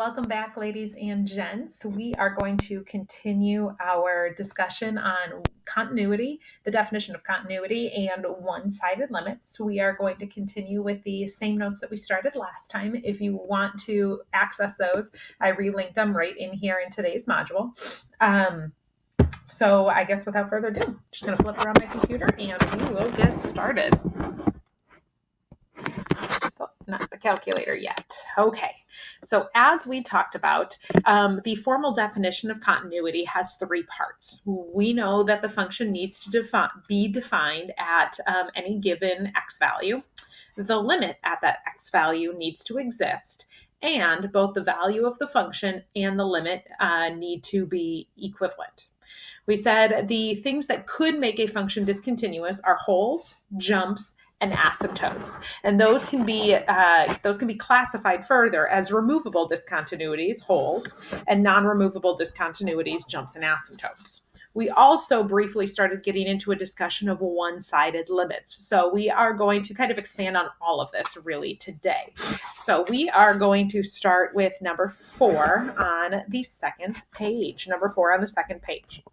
Welcome back, ladies and gents. We are going to continue our discussion on continuity, the definition of continuity, and one-sided limits. We are going to continue with the same notes that we started last time. If you want to access those, I relinked them right in here in today's module. So I guess without further ado, I'm just going to flip around my computer and we will get started. Not the calculator yet. Okay. So as we talked about, the formal definition of continuity has three parts. We know that the function needs to be defined at any given x value. The limit at that x value needs to exist, and both the value of the function and the limit need to be equivalent. We said the things that could make a function discontinuous are holes, jumps, and asymptotes, and those can be classified further as removable discontinuities, holes, and non-removable discontinuities, jumps and asymptotes. We also briefly started getting into a discussion of one-sided limits. So we are going to kind of expand on all of this really today. So we are going to start with number 4 on the second page. Number 4 on the second page.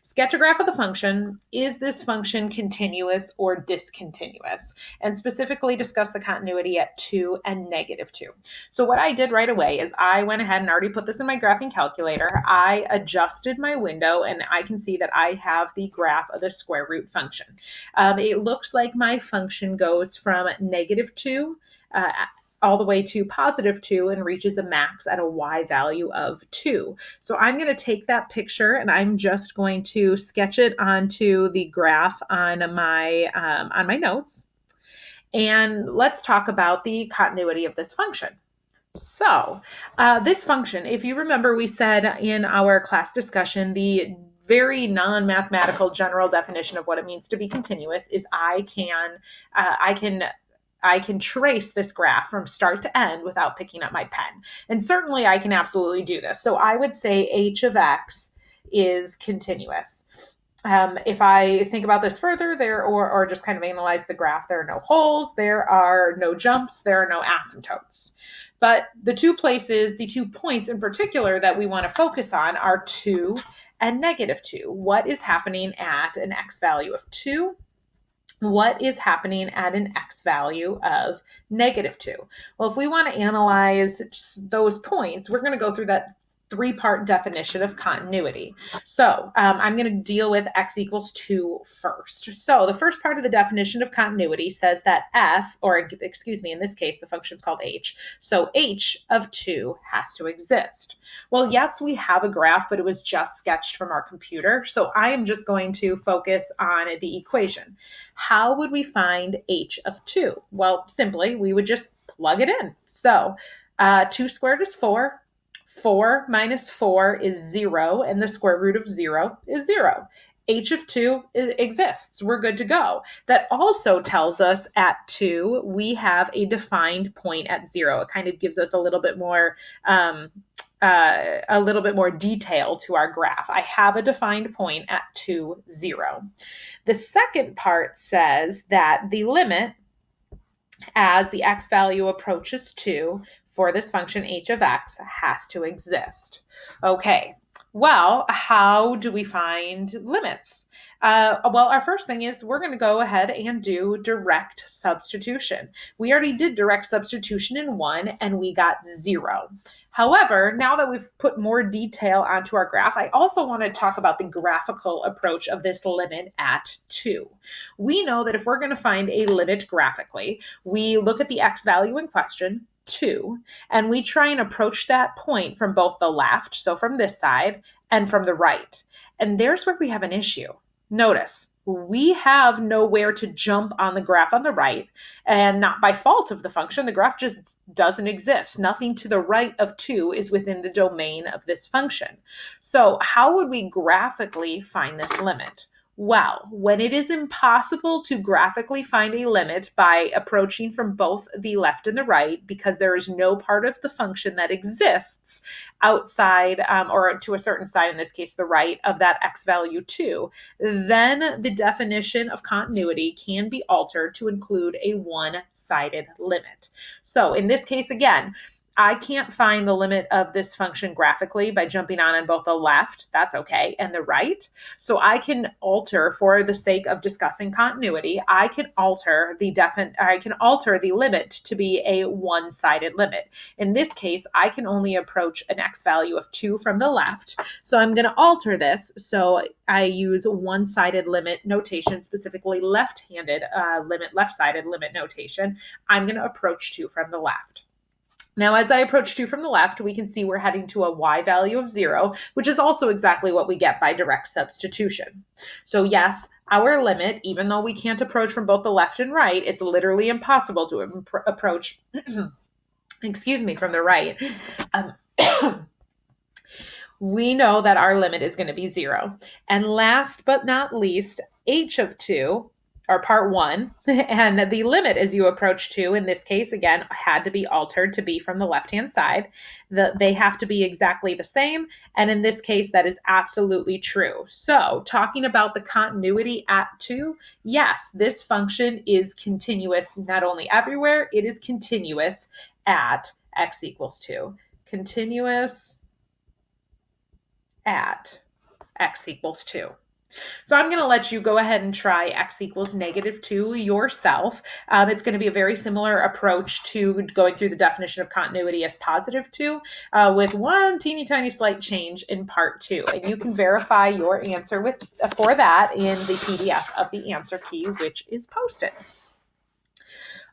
Sketch a graph of the function. Is this function continuous or discontinuous? And specifically discuss the continuity at 2 and -2. So what I did right away is I went ahead and already put this in my graphing calculator. I adjusted my window and I can see that I have the graph of the square root function. It looks like my function goes from -2 all the way to +2 and reaches a max at a y value of 2. So I'm going to take that picture and I'm just going to sketch it onto the graph on my notes. And let's talk about the continuity of this function. So this function, if you remember, we said in our class discussion, the very non-mathematical general definition of what it means to be continuous is I can trace this graph from start to end without picking up my pen. And certainly I can absolutely do this. So I would say h of x is continuous. If I think about this further or just kind of analyze the graph, there are no holes, there are no jumps, there are no asymptotes. But the two points in particular that we want to focus on are 2 and -2. What is happening at an x value of 2? What is happening at an x value of -2? Well, if we want to analyze those points, we're going to go through that 3-part definition of continuity. So I'm going to deal with x equals 2 first. So the first part of the definition of continuity says that in this case, the function is called h. So h of 2 has to exist. Well, yes, we have a graph, but it was just sketched from our computer. So I am just going to focus on the equation. How would we find h of 2? Well, simply, we would just plug it in. So 2 squared is 4. 4 minus 4 is 0, and the square root of 0 is 0. H of 2 exists. We're good to go. That also tells us at 2, we have a defined point at 0. It kind of gives us a little bit more detail to our graph. I have a defined point at 2, 0. The second part says that the limit as the x value approaches 2 for this function h of x has to exist. Okay, well, how do we find limits? Well, our first thing is we're going to go ahead and do direct substitution. We already did direct substitution in 1 and we got 0. However, now that we've put more detail onto our graph, I also want to talk about the graphical approach of this limit at 2. We know that if we're going to find a limit graphically, we look at the x value in question, 2, and we try and approach that point from both the left, so from this side, and from the right. And there's where we have an issue. Notice, we have nowhere to jump on the graph on the right, and not by fault of the function. The graph just doesn't exist. Nothing to the right of 2 is within the domain of this function. So how would we graphically find this limit? Well, when it is impossible to graphically find a limit by approaching from both the left and the right, because there is no part of the function that exists outside or to a certain side, in this case, the right of that x value 2, then the definition of continuity can be altered to include a one-sided limit. So in this case, again, I can't find the limit of this function graphically by jumping on both the left, that's okay, and the right. So I can alter, for the sake of discussing continuity, I can alter the limit to be a one-sided limit. In this case, I can only approach an x value of 2 from the left. So I'm going to alter this. So I use one-sided limit notation, specifically left-sided limit notation. I'm going to approach 2 from the left. Now, as I approach 2 from the left, we can see we're heading to a y value of 0, which is also exactly what we get by direct substitution. So yes, our limit, even though we can't approach from both the left and right, it's literally impossible to approach, excuse me, from the right. We know that our limit is going to be 0. And last but not least, h of 2, or part 1, and the limit as you approach 2, in this case, again, had to be altered to be from the left-hand side. They have to be exactly the same, and in this case, that is absolutely true. So, talking about the continuity at 2, yes, this function is continuous not only everywhere, it is continuous at x equals 2. Continuous at x equals 2. So I'm going to let you go ahead and try x equals -2 yourself. It's going to be a very similar approach to going through the definition of continuity as +2, with one teeny tiny slight change in part 2. And you can verify your answer for that in the PDF of the answer key, which is posted.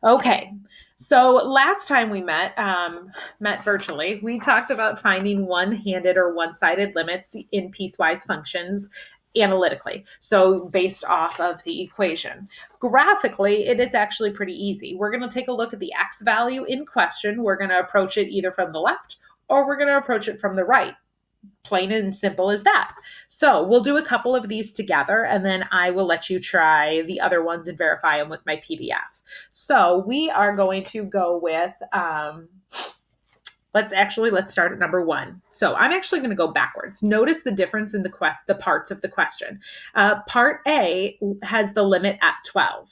Okay, so last time we met virtually, we talked about finding one-handed or one-sided limits in piecewise functions analytically, so based off of the equation. Graphically, it is actually pretty easy. We're going to take a look at the x value in question. We're going to approach it either from the left or we're going to approach it from the right. Plain and simple as that. So we'll do a couple of these together, and then I will let you try the other ones and verify them with my PDF. So we are going to go with, let's start at number 1. So I'm actually going to go backwards. Notice the difference in the parts of the question. Part A has the limit at 12.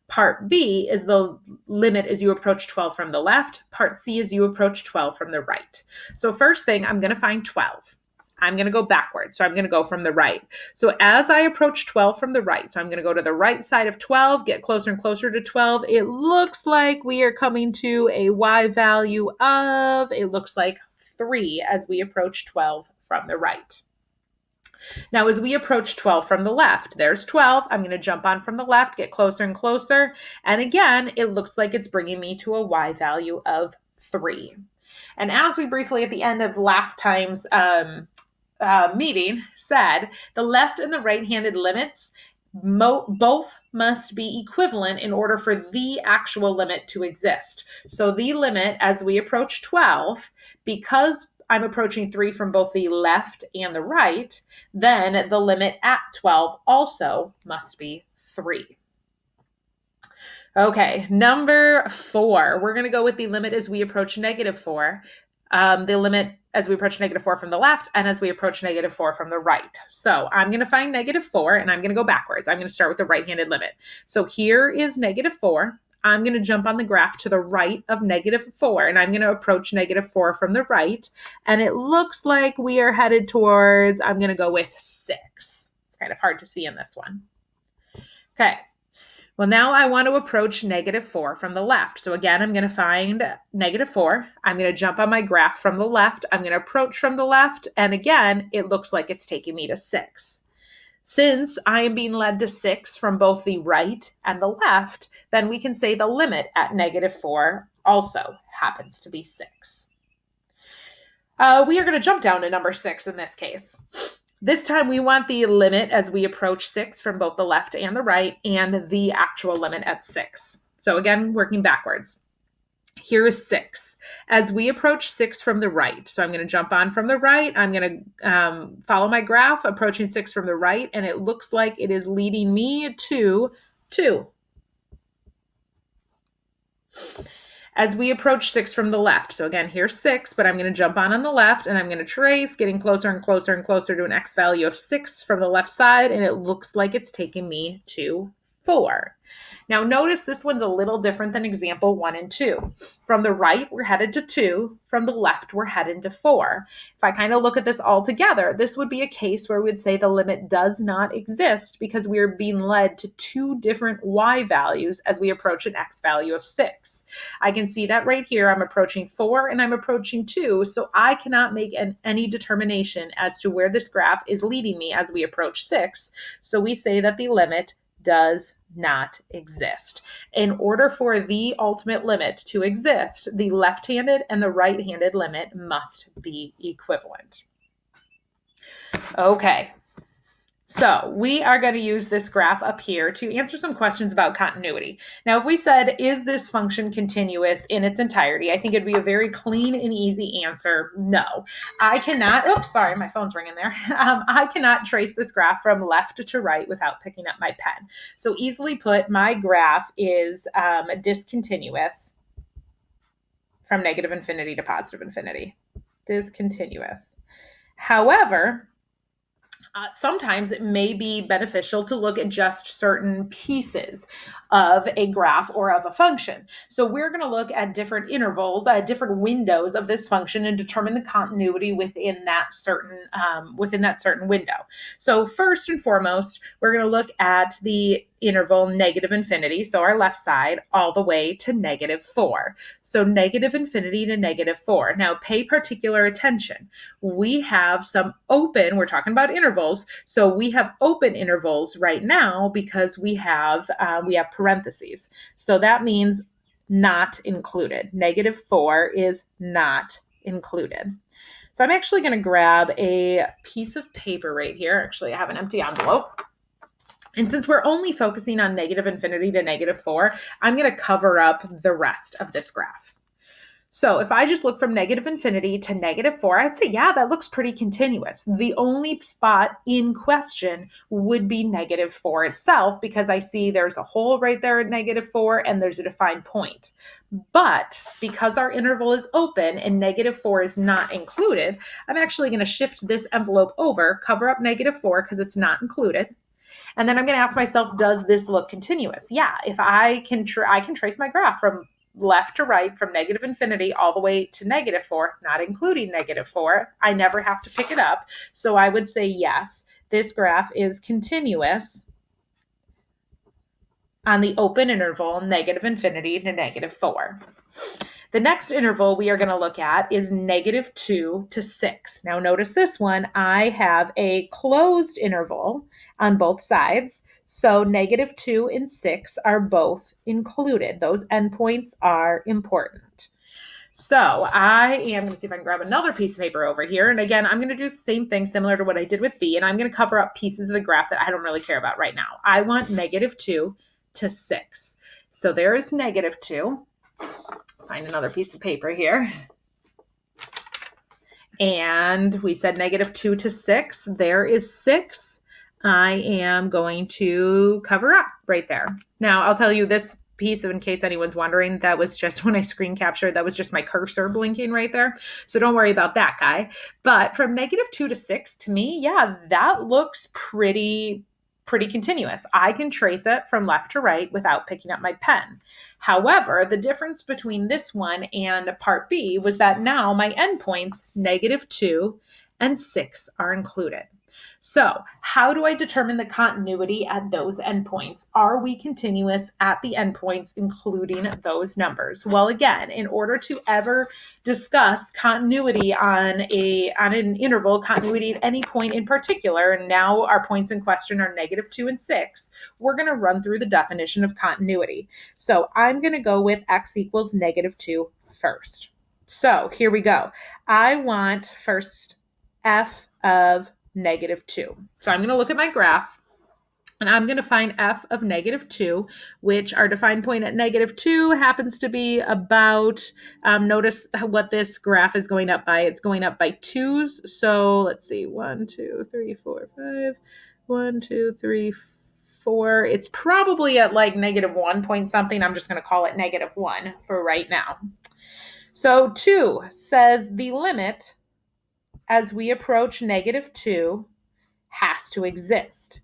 Part B is the limit as you approach 12 from the left. Part C is you approach 12 from the right. So first thing, I'm going to find 12. I'm going to go backwards. So I'm going to go from the right. So as I approach 12 from the right, so I'm going to go to the right side of 12, get closer and closer to 12. It looks like we are coming to a y value of, it looks like 3 as we approach 12 from the right. Now, as we approach 12 from the left, there's 12. I'm going to jump on from the left, get closer and closer. And again, it looks like it's bringing me to a y value of 3. And as we briefly at the end of last time's meeting said, the left and the right-handed limits both must be equivalent in order for the actual limit to exist. So the limit as we approach 12, because I'm approaching 3 from both the left and the right, then the limit at 12 also must be 3. Okay, number 4, we're going to go with the limit as we approach -4. The limit as we approach -4 from the left and as we approach -4 from the right. So I'm going to find -4 and I'm going to go backwards. I'm going to start with the right-handed limit. So here is -4. I'm going to jump on the graph to the right of -4 and I'm going to approach -4 from the right. And it looks like we are headed towards, I'm going to go with 6. It's kind of hard to see in this one. Okay. Well, now I want to approach -4 from the left. So again, I'm going to find -4. I'm going to jump on my graph from the left. I'm going to approach from the left. And again, it looks like it's taking me to 6. Since I am being led to 6 from both the right and the left, then we can say the limit at -4 also happens to be 6. We are going to jump down to number 6 in this case. This time we want the limit as we approach 6 from both the left and the right and the actual limit at 6. So again, working backwards. Here is 6. As we approach 6 from the right, so I'm going to jump on from the right. I'm going to follow my graph, approaching 6 from the right, and it looks like it is leading me to 2. As we approach 6 from the left, so again, here's 6, but I'm going to jump on the left, and I'm going to trace, getting closer and closer and closer to an x value of 6 from the left side, and it looks like it's taking me to 4. Now notice this one's a little different than example 1 and 2. From the right, we're headed to 2. From the left, we're headed to 4. If I kind of look at this all together, this would be a case where we would say the limit does not exist because we are being led to 2 different y values as we approach an x value of 6. I can see that right here. I'm approaching 4 and I'm approaching 2, so I cannot make any determination as to where this graph is leading me as we approach 6. So we say that the limit does not exist. In order for the ultimate limit to exist, the left-handed and the right-handed limit must be equivalent. Okay. So we are going to use this graph up here to answer some questions about continuity. Now, if we said, is this function continuous in its entirety? I think it'd be a very clean and easy answer. No, I cannot. Oops, sorry, my phone's ringing there. I cannot trace this graph from left to right without picking up my pen. So easily put, my graph is discontinuous from negative infinity to positive infinity. Discontinuous. However, sometimes it may be beneficial to look at just certain pieces of a graph or of a function. So we're going to look at different intervals, different windows of this function, and determine the continuity within that certain window. So first and foremost, we're going to look at the interval negative infinity, so our left side, all the way to -4. So negative infinity to -4. Now pay particular attention. We have some open, we're talking about intervals, so we have open intervals right now because we have parentheses. So that means not included. -4 is not included. So I'm actually going to grab a piece of paper right here. Actually, I have an empty envelope. And since we're only focusing on negative infinity to -4, I'm going to cover up the rest of this graph. So if I just look from negative infinity to -4, I'd say, yeah, that looks pretty continuous. The only spot in question would be -4 itself, because I see there's a hole right there at -4 and there's a defined point. But because our interval is open and -4 is not included, I'm actually going to shift this envelope over, cover up -4 because it's not included. And then I'm going to ask myself, does this look continuous? Yeah, if I can trace my graph from left to right, from negative infinity all the way to -4, not including -4. I never have to pick it up. So I would say, yes, this graph is continuous on the open interval negative infinity to -4. The next interval we are going to look at is -2 to 6. Now notice this one, I have a closed interval on both sides. So -2 and 6 are both included. Those endpoints are important. So I am going to see if I can grab another piece of paper over here. And again, I'm going to do the same thing similar to what I did with B. And I'm going to cover up pieces of the graph that I don't really care about right now. I want -2 to 6. So there is -2. Find another piece of paper here. And we said -2 to 6. There is 6. I am going to cover up right there. Now, I'll tell you this piece, in case anyone's wondering, that was just when I screen captured, that was just my cursor blinking right there. So don't worry about that guy. But from -2 to 6, to me, yeah, that looks pretty continuous. I can trace it from left to right without picking up my pen. However, the difference between this one and part B was that now my endpoints, -2 and 6, are included. So how do I determine the continuity at those endpoints? Are we continuous at the endpoints, including those numbers? Well, again, in order to ever discuss continuity on an interval, continuity at any point in particular, and now our points in question are -2 and 6, we're going to run through the definition of continuity. So I'm going to go with x equals -2 first. So here we go. I want first f of -2. So I'm going to look at my graph and I'm going to find f of -2, which our defined point at -2 happens to be about, notice what this graph is going up by. It's going up by 2s. So let's see, 1, 2, 3, 4, 5, 1, 2, 3, 4. It's probably at like -1 point something. I'm just going to call it -1 for right now. So 2 says the limit as we approach -2 has to exist.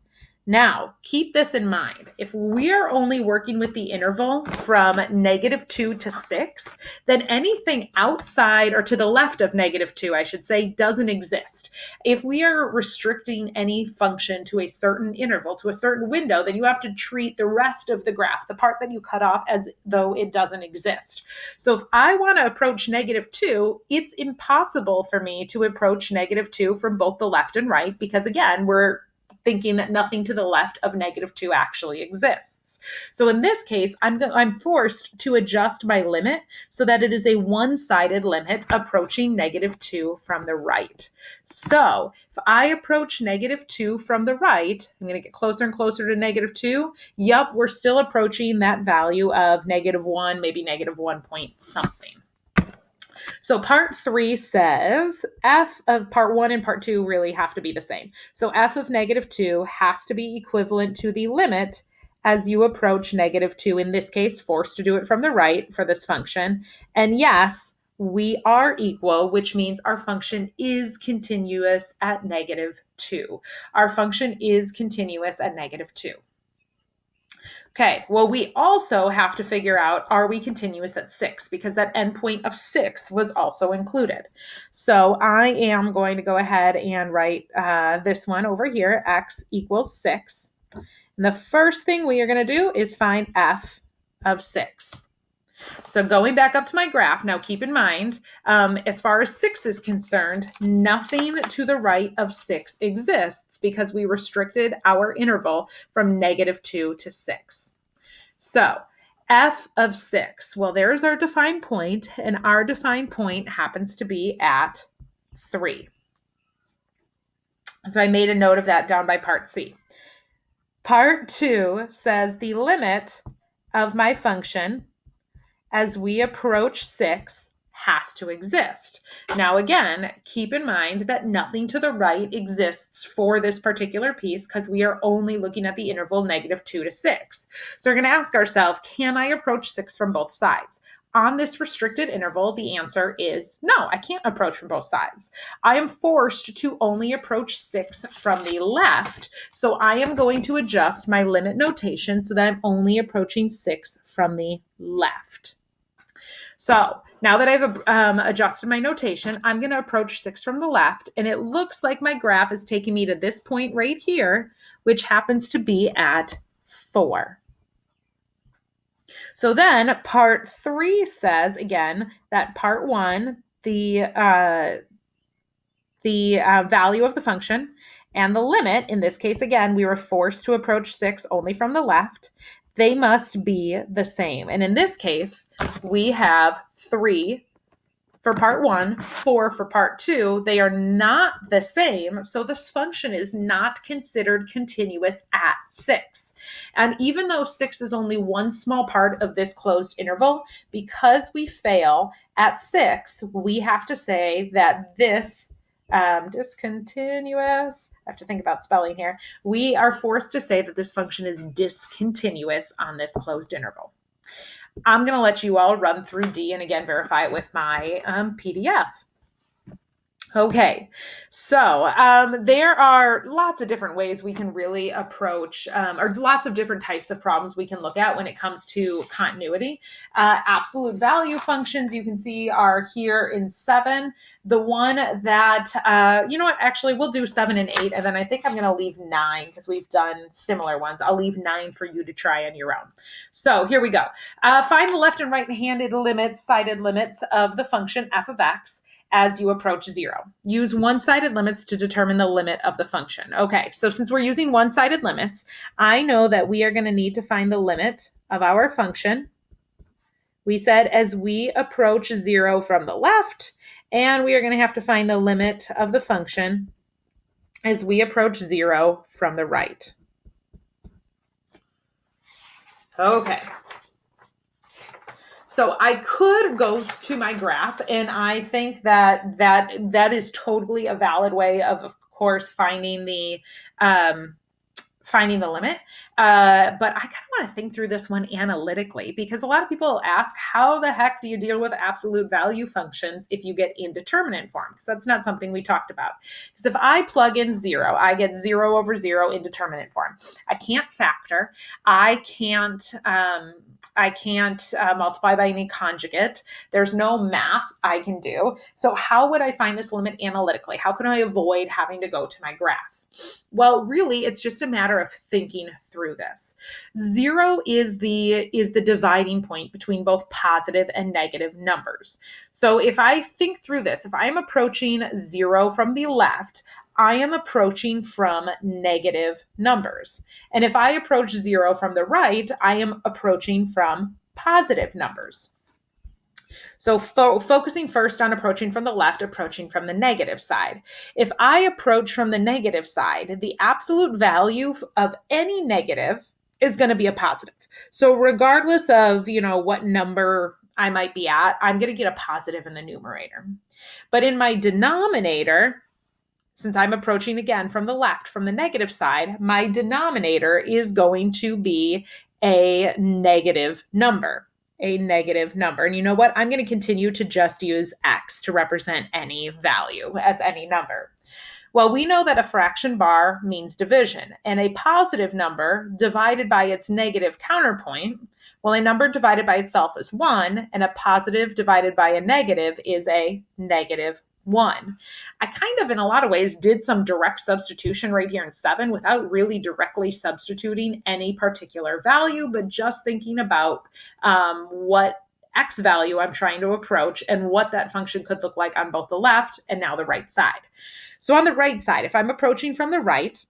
Now, keep this in mind. If we're only working with the interval from -2 to 6, then anything outside or to the left of -2, I should say, doesn't exist. If we are restricting any function to a certain interval, to a certain window, then you have to treat the rest of the graph, the part that you cut off, as though it doesn't exist. So if I want to approach -2, it's impossible for me to approach -2 from both the left and right, because again, we're thinking that nothing to the left of -2 actually exists. So in this case, I'm forced to adjust my limit so that it is a one-sided limit approaching -2 from the right. So if I approach -2 from the right, I'm going to get closer and closer to -2. Yup, we're still approaching that value of -1, maybe -1 point something. So part 3 says f of part 1 and part 2 really have to be the same. So f of -2 has to be equivalent to the limit as you approach -2, in this case, forced to do it from the right for this function. And yes, we are equal, which means our function is continuous at -2. Our function is continuous at -2. Okay, well, we also have to figure out, are we continuous at 6? Because that endpoint of 6 was also included. So I am going to go ahead and write this one over here, x equals 6. And the first thing we are going to do is find f of 6. So going back up to my graph, now keep in mind, as far as 6 is concerned, nothing to the right of 6 exists because we restricted our interval from -2 to 6. So f of 6, well, there's our defined point, and our defined point happens to be at 3. So I made a note of that down by part C. Part 2 says the limit of my function as we approach 6 has to exist. Now, again, keep in mind that nothing to the right exists for this particular piece because we are only looking at the interval -2 to 6. So we're going to ask ourselves, can I approach 6 from both sides? On this restricted interval, the answer is no, I can't approach from both sides. I am forced to only approach 6 from the left, so I am going to adjust my limit notation so that I'm only approaching 6 from the left. So now that I've adjusted my notation, I'm going to approach 6 from the left, and it looks like my graph is taking me to this point right here, which happens to be at 4. So then part 3 says, again, that part 1, the value of the function and the limit, in this case, again, we were forced to approach 6 only from the left. They must be the same. And in this case, we have 3 for part 1, 4 for part 2. They are not the same, so this function is not considered continuous at 6. And even though 6 is only one small part of this closed interval, because we fail at 6, we have to say that this discontinuous, I have to think about spelling here. We are forced to say that this function is discontinuous on this closed interval. I'm going to let you all run through D and again verify it with my PDF. Okay, so there are lots of different ways we can really approach, or lots of different types of problems we can look at when it comes to continuity. Absolute value functions, you can see, are here in 7. The one that, you know what, actually, we'll do 7 and 8, and then I think I'm going to leave 9 because we've done similar ones. I'll leave 9 for you to try on your own. So here we go. Find the left and right-handed limits, sided limits of the function f of x as you approach 0. Use one-sided limits to determine the limit of the function. Okay, so since we're using one-sided limits, I know that we are going to need to find the limit of our function. We said as we approach 0 from the left, and we are going to have to find the limit of the function as we approach 0 from the right. Okay. So I could go to my graph, and I think that is totally a valid way of course, finding the finding the limit. But I kind of want to think through this one analytically, because a lot of people ask, how the heck do you deal with absolute value functions if you get indeterminate form? Because that's not something we talked about. Because if I plug in 0, I get 0 over 0 indeterminate form. I can't factor. I can't multiply by any conjugate. There's no math I can do. So how would I find this limit analytically? How can I avoid having to go to my graph? Well, really, it's just a matter of thinking through this. 0 is the dividing point between both positive and negative numbers. So if I think through this, if I am approaching 0 from the left, I am approaching from negative numbers. And if I approach 0 from the right, I am approaching from positive numbers. So focusing first on approaching from the left, approaching from the negative side. If I approach from the negative side, the absolute value of any negative is going to be a positive. So regardless of, what number I might be at, I'm going to get a positive in the numerator. But in my denominator, since I'm approaching again from the left, from the negative side, my denominator is going to be a negative number. And you know what? I'm going to continue to just use x to represent any value as any number. Well, we know that a fraction bar means division, and a positive number divided by its negative counterpoint, well, a number divided by itself is 1, and a positive divided by a negative is a negative 1. I kind of, in a lot of ways, did some direct substitution right here in 7 without really directly substituting any particular value, but just thinking about what x value I'm trying to approach and what that function could look like on both the left and now the right side. So on the right side, if I'm approaching from the right,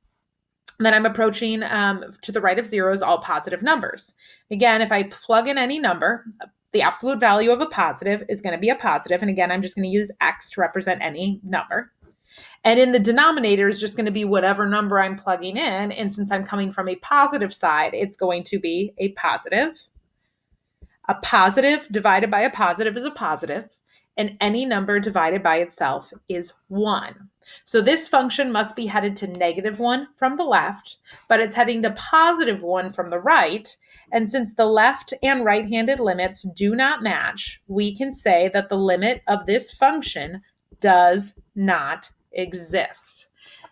then I'm approaching to the right of 0 is all positive numbers. Again, if I plug in any number, the absolute value of a positive is going to be a positive. And again, I'm just going to use x to represent any number. And in the denominator is just going to be whatever number I'm plugging in. And since I'm coming from a positive side, it's going to be a positive. A positive divided by a positive is a positive. And any number divided by itself is 1. So this function must be headed to -1 from the left, but it's heading to +1 from the right. And since the left and right-handed limits do not match, we can say that the limit of this function does not exist.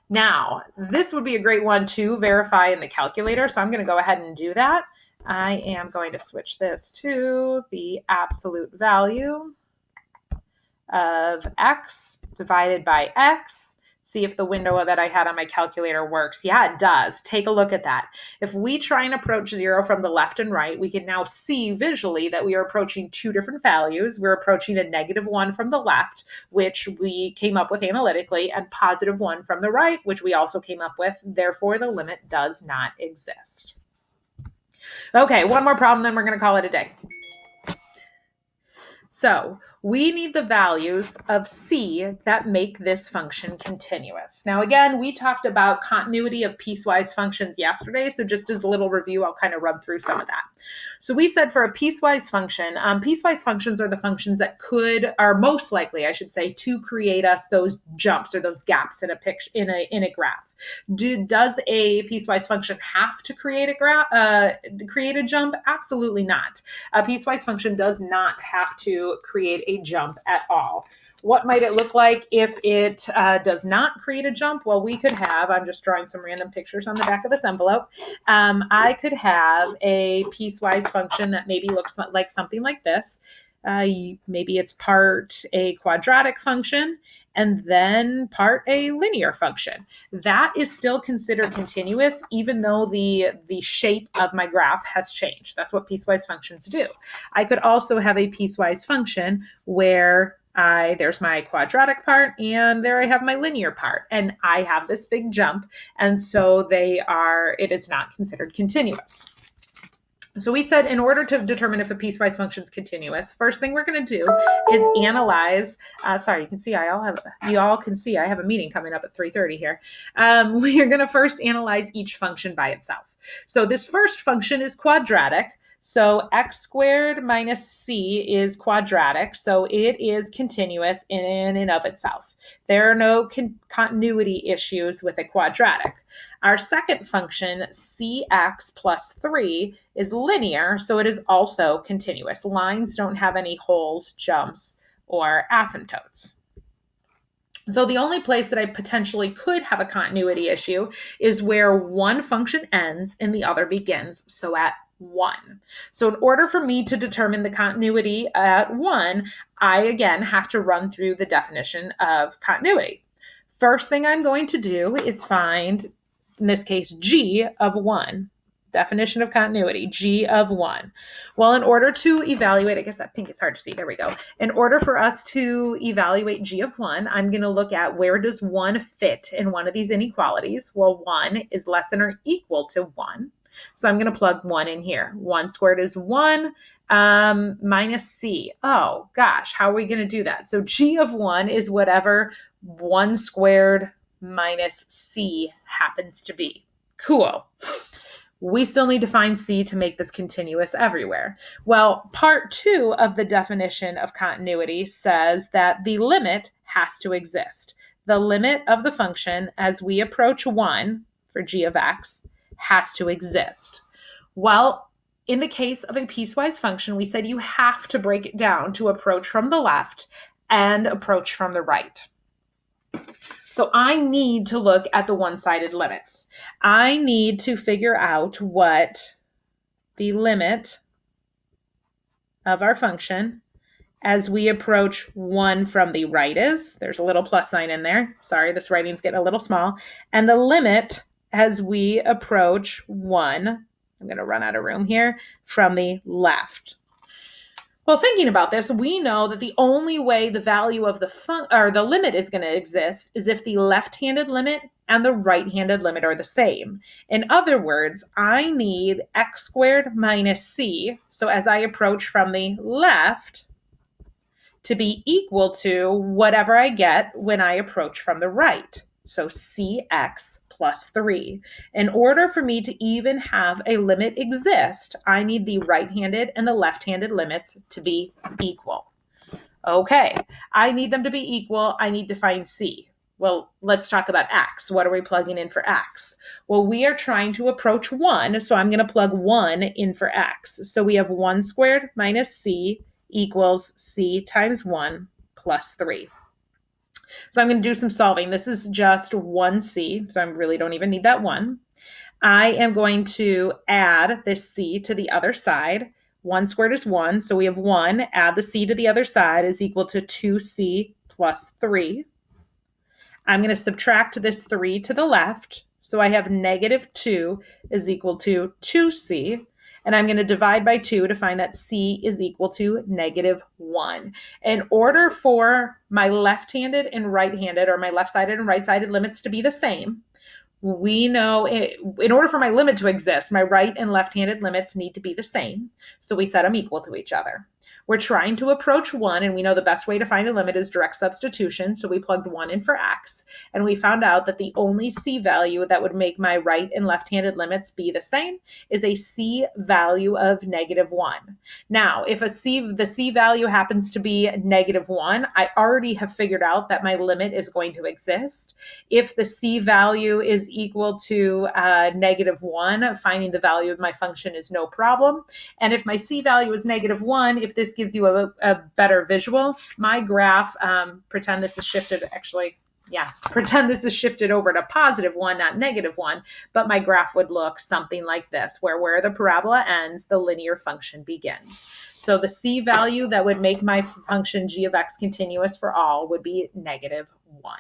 Now, this would be a great one to verify in the calculator, so I'm going to go ahead and do that. I am going to switch this to the absolute value of x divided by x. See if the window that I had on my calculator works. Yeah, it does. Take a look at that. If we try and approach 0 from the left and right, we can now see visually that we are approaching two different values. We're approaching a -1 from the left, which we came up with analytically, and +1 from the right, which we also came up with. Therefore, the limit does not exist. Okay, one more problem, then we're going to call it a day. So we need the values of c that make this function continuous. Now, again, we talked about continuity of piecewise functions yesterday, so just as a little review, I'll kind of rub through some of that. So we said for a piecewise function, piecewise functions are the functions that are most likely, I should say, to create us those jumps or those gaps in a picture in a graph. Does a piecewise function have to create a jump? Absolutely not. A piecewise function does not have to create a jump at all. What might it look like if it does not create a jump? Well, we could have, I'm just drawing some random pictures on the back of this envelope. I could have a piecewise function that maybe looks like something like this. Maybe it's part a quadratic function and then part a linear function. That is still considered continuous, even though the shape of my graph has changed. That's what piecewise functions do. I could also have a piecewise function where there's my quadratic part and there I have my linear part, and I have this big jump, and so it is not considered continuous. So we said in order to determine if a piecewise function is continuous, first thing we're going to do is analyze. You all can see I have a meeting coming up at 3:30 here. We are going to first analyze each function by itself. So this first function is quadratic. So x squared minus c is quadratic, so it is continuous in and of itself. There are no continuity issues with a quadratic. Our second function, cx plus 3, is linear, so it is also continuous. Lines don't have any holes, jumps, or asymptotes. So the only place that I potentially could have a continuity issue is where one function ends and the other begins, so at 1. So in order for me to determine the continuity at 1, I again have to run through the definition of continuity. First thing I'm going to do is find, in this case, g of 1. Definition of continuity, g of 1. Well, in order to evaluate, I guess that pink is hard to see. There we go. In order for us to evaluate g of 1, I'm going to look at where does 1 fit in one of these inequalities. Well, 1 is less than or equal to 1. So I'm going to plug 1 in here. 1 squared is 1 minus c. Oh, gosh, how are we going to do that? So g of 1 is whatever 1 squared minus c happens to be. Cool. We still need to find c to make this continuous everywhere. Well, part 2 of the definition of continuity says that the limit has to exist. The limit of the function as we approach 1 for g of x has to exist. Well, in the case of a piecewise function, we said you have to break it down to approach from the left and approach from the right. So I need to look at the one-sided limits. I need to figure out what the limit of our function as we approach 1 from the right is. There's a little plus sign in there. Sorry, this writing's getting a little small. And the limit as we approach 1, I'm going to run out of room here, from the left. Well, thinking about this, we know that the only way the value of the limit is going to exist is if the left-handed limit and the right-handed limit are the same. In other words, I need x squared minus c, so as I approach from the left, to be equal to whatever I get when I approach from the right. So cx plus 3. In order for me to even have a limit exist, I need the right-handed and the left-handed limits to be equal. Okay, I need them to be equal. I need to find c. Well, let's talk about x. What are we plugging in for x? Well, we are trying to approach 1, so I'm going to plug 1 in for x. So we have 1 squared minus c equals c times 1 plus 3. So I'm going to do some solving. This is just 1c, so I really don't even need that 1. I am going to add this c to the other side. 1 squared is 1, so we have 1. Add the c to the other side is equal to 2c plus 3. I'm going to subtract this 3 to the left, so I have negative 2 is equal to 2c. And I'm going to divide by 2 to find that c is equal to negative 1. In order for my left-handed and right-handed, or my left-sided and right-sided limits to be the same, we know in order for my limit to exist, my right and left-handed limits need to be the same. So we set them equal to each other. We're trying to approach 1, and we know the best way to find a limit is direct substitution, so we plugged 1 in for x, and we found out that the only c value that would make my right and left-handed limits be the same is a c value of negative 1. Now, if the c value happens to be negative 1, I already have figured out that my limit is going to exist. If the c value is equal to negative 1, finding the value of my function is no problem. And if my c value is negative 1, if this gives you a better visual, my graph, pretend this is shifted over to positive 1, not negative 1, but my graph would look something like this, where the parabola ends, the linear function begins. So the c value that would make my function g of x continuous for all would be negative 1.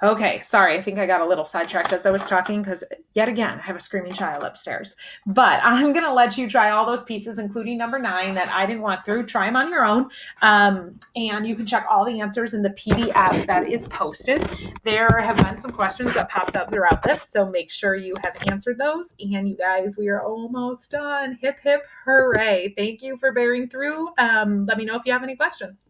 Okay, sorry, I think I got a little sidetracked as I was talking because, yet again, I have a screaming child upstairs. But I'm going to let you try all those pieces, including number 9 that I didn't walk through. Try them on your own. And you can check all the answers in the PDF that is posted. There have been some questions that popped up throughout this, so make sure you have answered those. And you guys, we are almost done. Hip, hip, hooray. Thank you for bearing through. Let me know if you have any questions.